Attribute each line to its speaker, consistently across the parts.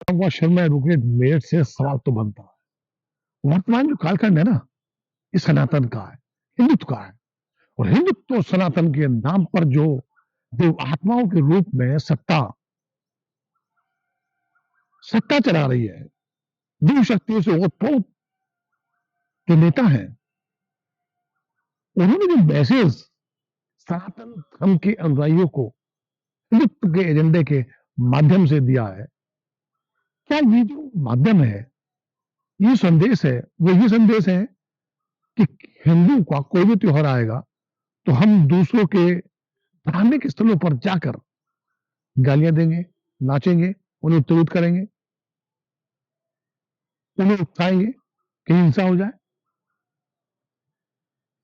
Speaker 1: हुआ शर्मा एडवोकेट मेरठ से सवाल तो बनता है। वर्तमान जो कालखंड है ना, ये सनातन का है, हिंदुत्व का है। और हिंदुत्व और सनातन के नाम पर जो देव आत्माओं के रूप में सत्ता चला रही है, दिव्य शक्तियों से ओतप्रोत जो नेता हैं, उन्होंने जो मैसेज सनातन धर्म के अनुयायियों को हिंदुत्व के एजेंडे के माध्यम से दिया है, क्या ये जो माध्यम है, ये संदेश है, वो ये संदेश है कि हिंदू का कोई भी त्योहार आएगा तो हम दूसरों के धार्मिक स्थलों पर जाकर गालियां देंगे, नाचेंगे, उन्हें उत्तेजित करेंगे, उन्हें उकसाएंगे, कहीं हिंसा हो जाए।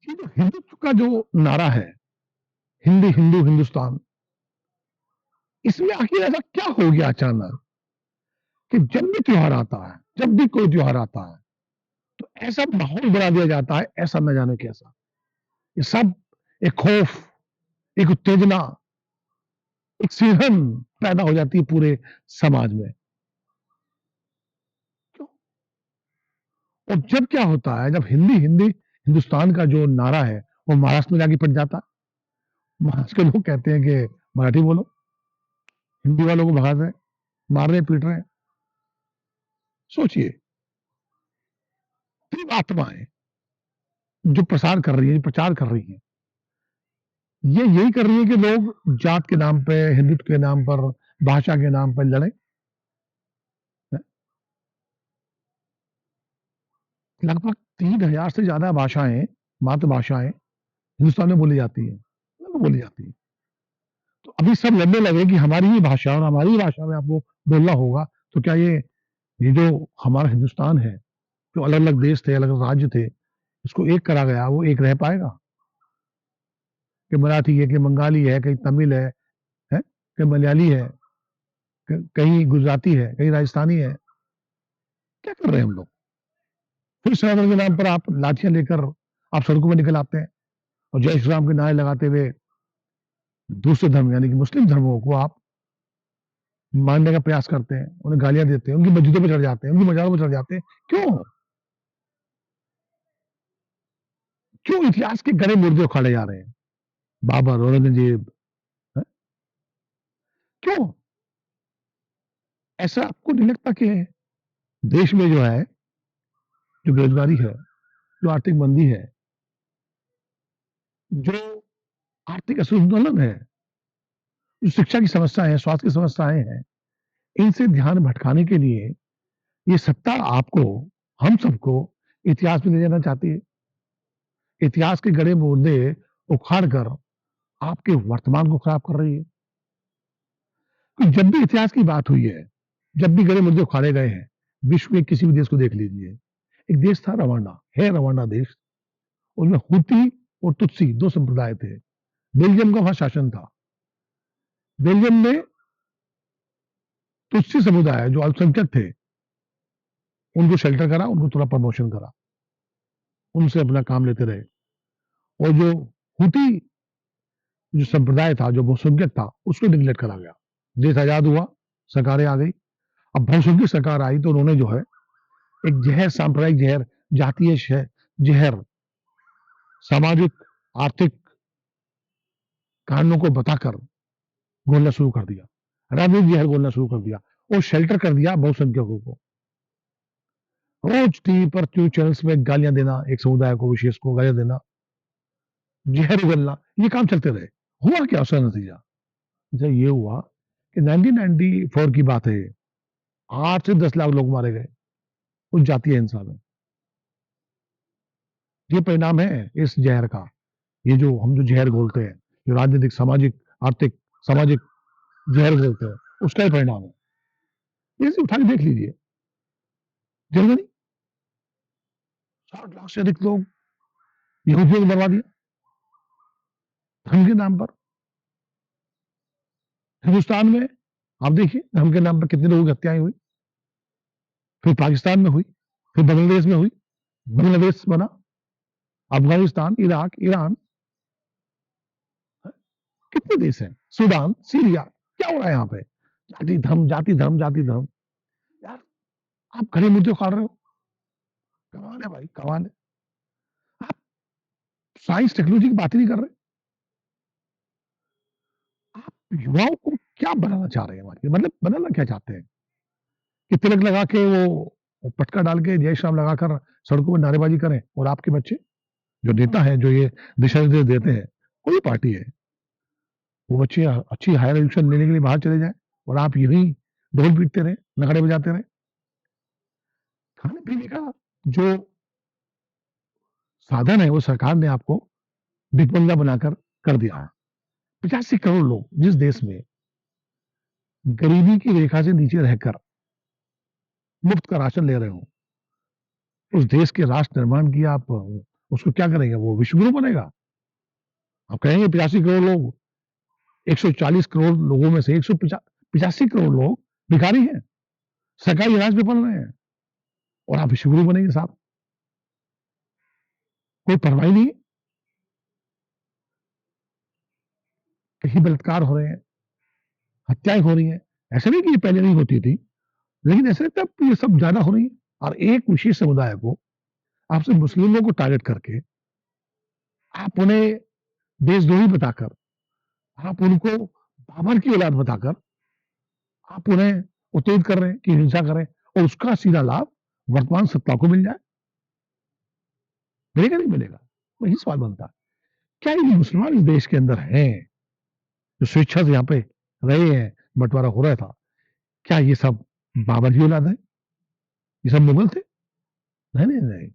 Speaker 1: ये जो हिंदुत्व का जो नारा है, हिंदी हिंदू हिंदुस्तान, इसमें आखिर ऐसा क्या हो गया अचानक कि जब भी त्योहार आता है, जब भी कोई त्योहार आता है, तो ऐसा माहौल बना दिया जाता है, ऐसा न जाने कैसा। ये सब एक खौफ, एक उत्तेजना, एक सिरहन पैदा हो जाती है पूरे समाज में। क्यों? और जब क्या होता है, जब हिंदी हिंदी हिंदुस्तान का जो नारा है, वो महाराष्ट्र में जाके पड़ जाता है। महाराष्ट्र के लोग कहते हैं कि मराठी बोलो, हिंदी वालों को भगा रहे हैं, मार रहे हैं, पीट रहे हैं। सोचिए, तीन आत्माएं जो प्रसार कर रही है, प्रचार कर रही है, ये यही कर रही है कि लोग जात के नाम पे, हिंदुत्व के नाम पर, भाषा के नाम पर लड़े। लगभग 3,000 से ज्यादा भाषाएं, मातृभाषाएं हिंदुस्तान में बोली जाती है, बोली जाती है। तो अभी सब लड़ने लगे कि हमारी ही भाषा और हमारी ही भाषा में आपको बोलना होगा। तो क्या ये जो हमारा हिंदुस्तान है, जो अलग अलग देश थे, अलग अलग राज्य थे, इसको एक करा गया, वो एक रह पाएगा? कि मराठी है, कि बंगाली है, कहीं तमिल है कि मलयाली है, कहीं गुजराती है, कहीं राजस्थानी है। क्या कर रहे हैं हम लोग? फिर सनातन के नाम पर आप लाठियां लेकर आप सड़कों में निकल आते हैं और जय श्री राम के नारे लगाते हुए दूसरे धर्म यानी कि मुस्लिम धर्मों को आप मारने का प्रयास करते हैं, उन्हें गालियां देते हैं, उनकी मस्जिदों पर चढ़ जाते हैं, उनकी मजारों पर चढ़ जाते हैं। क्यों? क्यों इतिहास के गड़े मुर्दे उखाड़े जा रहे हैं? बाबर, औरंगजेब, हैं? क्यों? ऐसा आपको नहीं लगता कि देश में जो है, जो बेरोजगारी है, जो आर्थिक मंदी है, जो आर्थिक असंतुलन है, जो शिक्षा की समस्या है, स्वास्थ्य की समस्याएं हैं, इनसे ध्यान भटकाने के लिए ये सत्ता आपको, हम सबको इतिहास में ले जाना चाहती है। इतिहास के गड़े मुर्दे उखाड़ कर आपके वर्तमान को खराब कर रही है। तो जब भी इतिहास की बात हुई है, जब भी गड़े मुर्दे उखाड़े गए हैं, विश्व के किसी भी देश को देख लीजिए। एक देश था रवांडा, है रवांडा देश, उनमें हुती और तुत्सी 2 संप्रदाय थे। बेल्जियम का वहां शासन था। बेल्जियम ने तुत्सी समुदाय जो अल्पसंख्यक थे, उनको शेल्टर करा, उनको थोड़ा प्रमोशन करा, उनसे अपना काम लेते रहे। और जो हुती जो संप्रदाय था, जो बहुसंख्यक था, उसको निगलेक्ट करा गया। देश आजाद हुआ, सरकारें आ गई। अब बहुसंख्यक सरकार आई तो उन्होंने जो है एक जहर, सांप्रदायिक जहर, जातीय जहर, सामाजिक, आर्थिक कारणों को बताकर घोलना शुरू कर दिया, राजनीतिक जहर घोलना शुरू कर दिया और शेल्टर कर दिया बहुसंख्यकों को। रोज टीवी पर न्यूज चैनल्स में गालियां देना, एक समुदाय को, विशेष को गालियां देना, जहर उगलना, ये काम चलते रहे। हुआ क्या उसका नतीजा? अच्छा, ये हुआ कि 1994 की बात है, 8 से 10 लाख लोग मारे गए उस जातीय हिंसा में। ये परिणाम है इस जहर का। ये जो हम जो जहर घोलते हैं, जो राजनीतिक, सामाजिक, आर्थिक, सामाजिक जहर घोलते हैं, उसका ही परिणाम है। ये उठा के देख लीजिए, जर्मनी 60 लाख से अधिक लोग यहूदियों को मरवा दिया धर्म के नाम पर। हिंदुस्तान में आप देखिए धर्म के नाम पर कितने लोगों की हत्याएं हुई। फिर पाकिस्तान में हुई, फिर बांग्लादेश में हुई, बांग्लादेश बना, अफगानिस्तान, इराक, ईरान, कितने देश हैं, सूडान, सीरिया। क्या हो रहा है यहाँ पे? जाति धर्म, जाति धर्म, जाति धर्म। आप खड़े मुद्दे उखाड़ रहे हो। कमाल है भाई, कमाल है। आप साइंस टेक्नोलॉजी की बात ही नहीं कर रहे। आप युवाओं को क्या बनाना चाह रहे हैं हमारे, मतलब बनाना क्या चाहते हैं कि तिलक लगा के वो पटका डाल के जय श्याम लगाकर सड़कों में नारेबाजी करें, और आपके बच्चे जो नेता है, जो ये दिशा निर्देश देते हैं, कोई पार्टी है, वो बच्चे अच्छी हायर एजुकेशन लेने के लिए बाहर चले जाएं और आप यही ढोल पीटते रहे, नगाड़े बजाते रहे। खाने पीने का जो साधन है वो सरकार ने आपको भिकमंगा बनाकर कर दिया है। 85 करोड़ लोग जिस देश में गरीबी की रेखा से नीचे रहकर मुफ्त का राशन ले रहे हो, उस देश के राष्ट्र निर्माण की आप उसको क्या करेंगे? वो विश्वगुरु बनेगा? आप कहेंगे 85 करोड़ लोग, 140 करोड़ लोगों में से 185 करोड़ लोग भिखारी हैं, सरकारी राज में पल रहे हैं, और आप विश्वगुरु बनेंगे साहब? कोई परवाह ही नहीं है। कहीं बलात्कार हो रहे हैं, हत्याएं हो रही हैं। ऐसा नहीं कि ये पहले नहीं होती थी, लेकिन ऐसा लगता है ये सब ज्यादा हो रही है। और एक विशेष समुदाय को, आपसे मुस्लिमों को टारगेट करके, आप उन्हें देशद्रोही बताकर, आप उनको बाबर की औलाद बताकर, आप उन्हें उत्तेजित कर रहे हैं कि हिंसा करें, और उसका सीधा लाभ वर्तमान सत्ता को मिल जाए। मिलेगा नहीं मिलेगा? वही सवाल बनता है। क्या ये मुसलमान इस देश के अंदर हैं, जो स्वेच्छा से यहाँ पे रहे हैं, बंटवारा हो रहा था, क्या ये सब बाबर की औलाद है? ये सब मुगल थे? नहीं नहीं नहीं।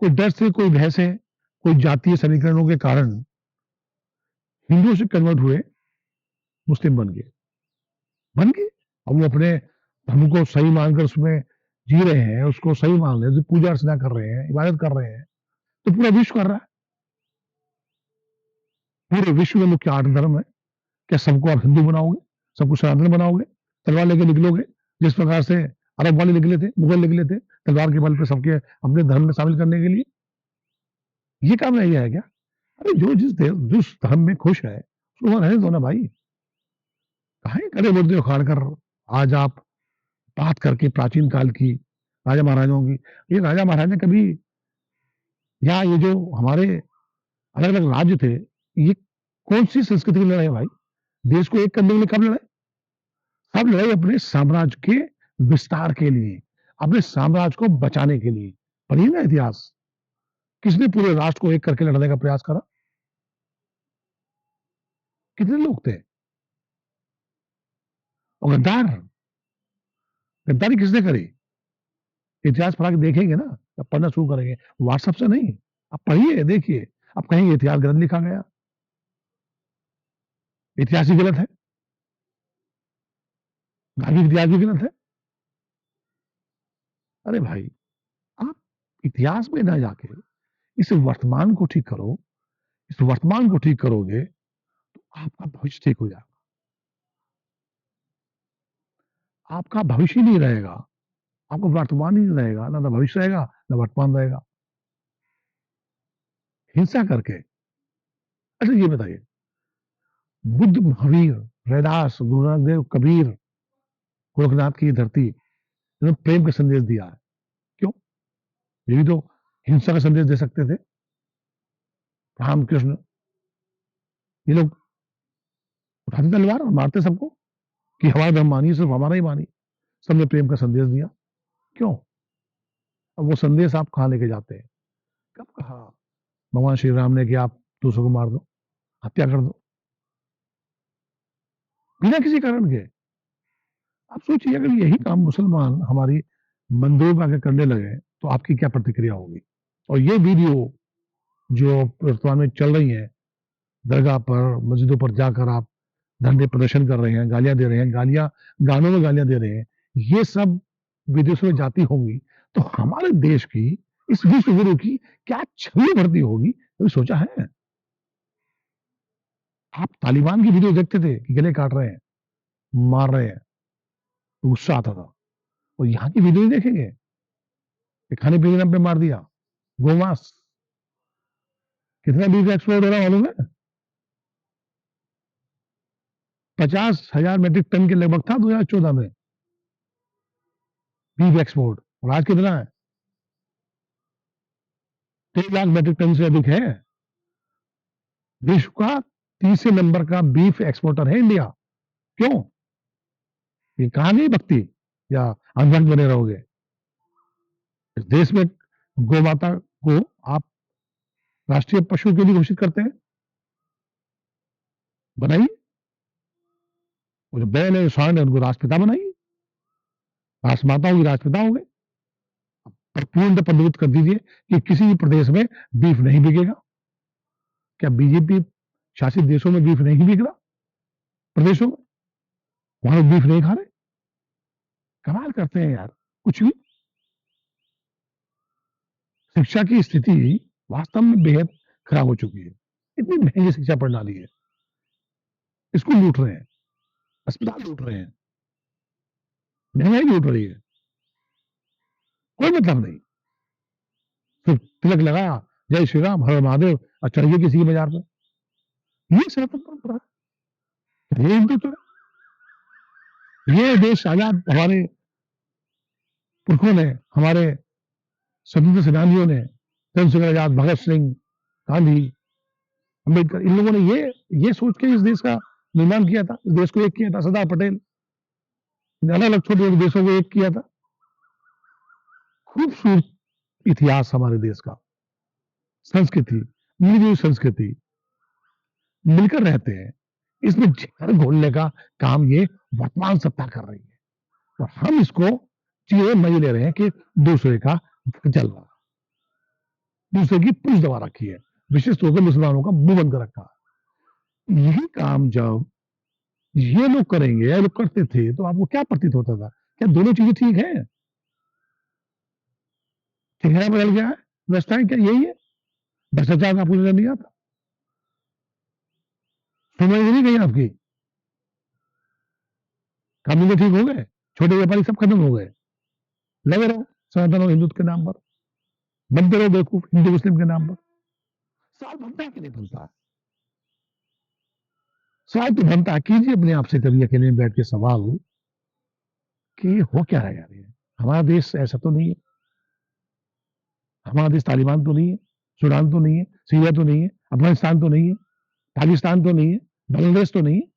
Speaker 1: कोई डर से, कोई भय से, कोई जातीय समीकरणों के कारण हिंदुओं से कन्वर्ट हुए, मुस्लिम बन गए। अब वो अपने धर्म को सही मानकर उसमें जी रहे हैं, उसको सही मान रहे हैं, पूजा अर्चना कर रहे हैं, इबादत कर रहे हैं, तो पूरा विश्व कर रहा है। पूरे विश्व में मुख्य 8 धर्म है। क्या सबको आप हिंदू बनाओगे, सबको सनातन बनाओगे, तलवार लेके निकलोगे, जिस प्रकार से अरब वाले निकले थे, मुगल निकले थे, तलवार के बल पे सबके अपने धर्म में शामिल करने के लिए? ये काम नहीं है क्या? अरे जो जिस धर्म में खुश है उसको वहां रहने दो ना भाई। कहे करे मुद्दे उखाड़ कर आज आप बात करके प्राचीन काल की, राजा महाराजाओं की। ये राजा महाराजा कभी, या ये जो हमारे अलग अलग राज्य थे, ये कौन सी संस्कृति की लड़ाई है भाई? देश को एक करने के लिए कब लड़ाई? सब लड़ाई अपने साम्राज्य के विस्तार के लिए, अपने साम्राज्य को बचाने के लिए। पढ़िए ना इतिहास, किसने पूरे राष्ट्र को एक करके लड़ने का प्रयास करा? कितने लोग थे? और गद्दारी किसने करी? इतिहास पढ़ा के देखेंगे ना, अब पढ़ना शुरू करेंगे, व्हाट्सएप से नहीं। आप पढ़िए, देखिए, आप कहेंगे इतिहास गलत लिखा गया, इतिहास ही गलत है, धार्मिक इतिहास भी गलत है। अरे भाई, आप इतिहास में ना जाके इस वर्तमान को ठीक करो। इस वर्तमान को ठीक करोगे तो आपका भविष्य ठीक हो जाएगा। आपका भविष्य ही नहीं रहेगा, आपका वर्तमान ही नहीं रहेगा, ना भविष्य रहेगा, ना वर्तमान रहेगा। हिंसा करके। अच्छा ये बताइए, बुद्ध, महावीर, रैदास, गुरु नानक देव, कबीर, गोरखनाथ की धरती, इन्होंने प्रेम का संदेश दिया है। क्यों? ये भी तो हिंसा का संदेश दे सकते थे। रामकृष्ण, ये लोग उठाते तलवार और मारते सबको कि हमारा धर्म मानिए, सिर्फ हमारा ही मानिए। सबने प्रेम का संदेश दिया। क्यों? अब वो संदेश आप कहाँ लेके जाते हैं? कब कहा भगवान श्री राम ने कि आप दूसरों को मार दो, हत्या कर दो, बिना किसी कारण के? आप सोचिए, अगर यही काम मुसलमान हमारी मंदिरों में आके करने लगे तो आपकी क्या प्रतिक्रिया होगी? और ये वीडियो जो वर्तमान में चल रही है, दरगाह पर, मस्जिदों पर जाकर आप धरने प्रदर्शन कर रहे हैं, गालियां दे रहे हैं, गालियां, गानों में गालियां दे रहे हैं, ये सब विदेशों में जाती होंगी, तो हमारे देश की, इस विश्व गुरु की क्या छवि बढ़ती होगी, कभी सोचा है? आप तालिबान की वीडियो देखते थे कि गले काट रहे हैं, मार रहे हैं, तो गुस्सा आता था। और यहाँ की वीडियो नहीं देखेंगे कि खाने पीने के नाम पे मार दिया, गोमांस, कितना बीफ एक्सपोर्ट हो रहा है मालूम है? 50,000 मीट्रिक टन के लगभग था 2014 में। बीफ एक्सपोर्ट, और आज कितना है? 3 लाख मेट्रिक टन से अधिक है। विश्व का तीसरे नंबर का बीफ एक्सपोर्टर है इंडिया। क्यों? ये कहां गई भक्ति, या अंधभक्त बने रहोगे? इस देश में गौ माता को आप राष्ट्रीय पशु के लिए घोषित करते हैं, बनाइए। वो जो बैल है, सांड है, उनको राष्ट्रपिता बनाइए, राष्ट्रमाताओं की राष्ट्रपिता हो गए। पर पूर्ण पंजीकृत कर दीजिए कि किसी भी प्रदेश में बीफ नहीं बिकेगा। क्या बीजेपी शासित देशों में बीफ नहीं बिक रहा? प्रदेशों में वहां लोग बीफ नहीं खा रहे? कमाल करते हैं यार, कुछ भी। शिक्षा की स्थिति वास्तव में बेहद खराब हो चुकी है। इतनी महंगी शिक्षा प्रणाली है, स्कूल लूट रहे हैं, अस्पताल लूट रहे हैं, महंगाई लूट रही है, कोई मतलब नहीं। फिर तिलक लगाया, जय श्री राम, हर हर महादेव, और चढ़ गए किसी के बाजार पे। ये सनातन परंपरा है, ये हिंदुत्व है। ये देश आजाद हमारे पुरखों ने, हमारे स्वतंत्र सेनानियों ने, चंद्रशेखर आजाद, भगत सिंह, गांधी, अम्बेडकर, इन लोगों ने ये सोच के इस देश का निर्माण किया था, इस देश को एक किया था। सरदार पटेल, अलग अलग छोटे छोटे देशों को एक किया था। खूबसूरत इतिहास हमारे देश का, संस्कृति, मिली संस्कृति, मिलकर रहते हैं। इसमें जहर घोलने का काम ये वर्तमान सत्ता कर रही है, और हम इसको चीरे मजे ले रहे हैं कि दूसरे का चल रहा, दूसरे की पूछ दबा रखी है, विशेष तौर पर मुसलमानों का मुंह बंद कर रखा है। यही काम जब ये लोग करेंगे, ये लोग करते थे, तो आपको क्या प्रतीत होता था? क्या दोनों चीजें ठीक है? चेहरा बदल गया है, व्यवस्थाएं क्या यही है? भ्रष्टाचार का आपको नजर नहीं आता? समझ नहीं गई आपकी? कानून ठीक हो गए, छोटे व्यापारी सब खत्म हो गए, लगे रहो सनातन और हिंदुत्व के नाम पर, बनते रहो बेवकूफ हिंदू मुस्लिम के नाम पर। सवाल बनता है कि नहीं बनता है? सवाल तो बनता है। कीजिए अपने आप से कभी अकेले में बैठ के सवाल कि हो क्या रहा है यार ये। हमारा देश ऐसा तो नहीं है, हमारा देश तालिबान तो नहीं है, सूडान तो नहीं है, सीरिया तो नहीं है, अफगानिस्तान तो नहीं है, पाकिस्तान तो नहीं है, बांग्लादेश तो नहीं है।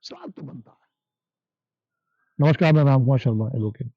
Speaker 1: सवाल तो बनता है। नमस्कार, मैं राम कुमार शर्मा, एडवोकेट।